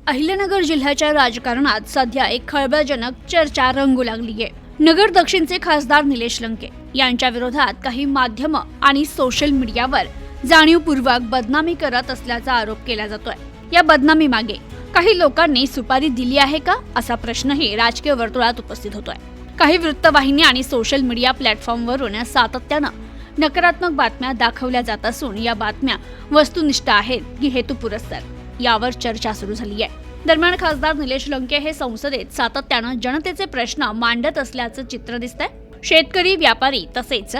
अहिल्यानगर जिल्ह्याच्या राजकारणात सध्या एक खळबळजनक चर्चा रंगू लागली आहे। नगर दक्षिणचे खासदार निलेश लंके यांच्या विरोधात काही माध्यम आणि सोशल मीडियावर जाणीवपूर्वक बदनामी करत असल्याचा आरोप केला जातोय। या बदनामी मागे काही लोकांनी सुपारी दिली आहे का असा प्रश्नही राजकीय वर्तुळात उपस्थित होतोय। काही वृत्तवाहिनी आणि सोशल मीडिया प्लॅटफॉर्मवरून सातत्यानं नकारात्मक बातम्या दाखवल्या जात असून या बातम्या वस्तुनिष्ठ आहेत की हेतुपुरस्सर यावर चर्चा सुरू झाली आहे। दरम्यान खासदार निलेश लंके हे संसदेत सातत्यानं जनतेचे प्रश्न मांडत असल्याचं चित्र दिसतंय। शेतकरी, व्यापारी तसेच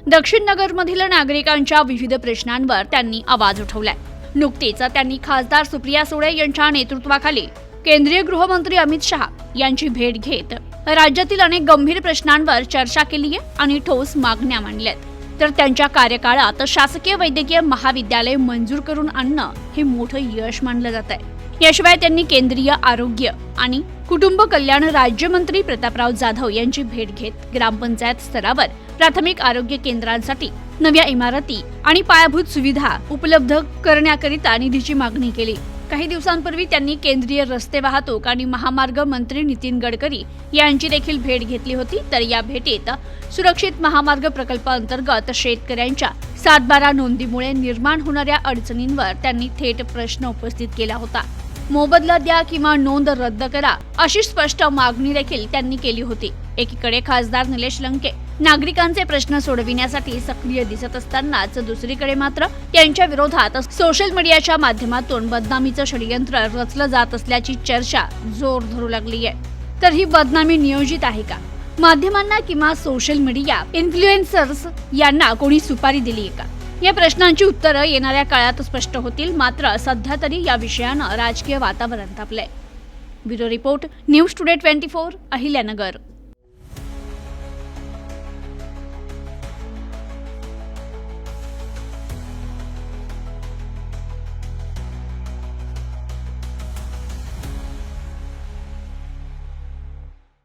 दक्षिण नगरमधील नागरिकांच्या विविध प्रश्नांवर त्यांनी आवाज उठवलाय। नुकतीच त्यांनी खासदार सुप्रिया सुळे यांच्या नेतृत्वाखाली केंद्रीय गृहमंत्री अमित शहा यांची भेट घेत राज्यातील अनेक गंभीर प्रश्नांवर चर्चा केली आहे आणि ठोस मागण्या मांडल्यात। तर त्यांच्या कार्यकाळात शासकीय वैद्यकीय महाविद्यालय मंजूर करून आणणं हे मोठं यश मानलं जात आहे। याशिवाय त्यांनी केंद्रीय आरोग्य आणि कुटुंब कल्याण राज्यमंत्री प्रतापराव जाधव यांची भेट घेत ग्रामपंचायत स्तरावर प्राथमिक आरोग्य केंद्रांसाठी नव्या इमारती आणि पायाभूत सुविधा उपलब्ध करण्याकरिता निधीची मागणी केली। काही दिवसांपूर्वी त्यांनी केंद्रीय रस्ते वाहतूक आणि महामार्ग मंत्री नितीन गडकरी यांची देखील भेट घेतली होती। तर या भेटीत सुरक्षित महामार्ग प्रकल्पाअंतर्गत शेतकऱ्यांच्या 7/12 नोंदीमुळे निर्माण होणाऱ्या अडचणींवर त्यांनी थेट प्रश्न उपस्थित केला होता। मोबदला द्या किंवा नोंद रद्द करा अशी स्पष्ट मागणी देखील त्यांनी केली होती। एकीकडे खासदार निलेश लंके नागरिकांचे प्रश्न सोडविण्यासाठी सक्रिय दिसत असतानाच दुसरीकडे मात्र त्यांच्या विरोधात सोशल मीडियाच्या माध्यमातून बदनामीचं षडयंत्र रचलं जात असल्याची चर्चा जोर धरू लागली आहे। तर ही बदनामी नियोजित आहे का? माध्यमांना किंवा सोशल मीडिया इन्फ्लुएन्सर्स यांना कोणी सुपारी दिली आहे का? या प्रश्नांची उत्तरं येणाऱ्या काळात स्पष्ट होतील। मात्र सध्या तरी या विषयानं राजकीय वातावरण तापलंय। Bureau report, news today 24, Ahilyanagar.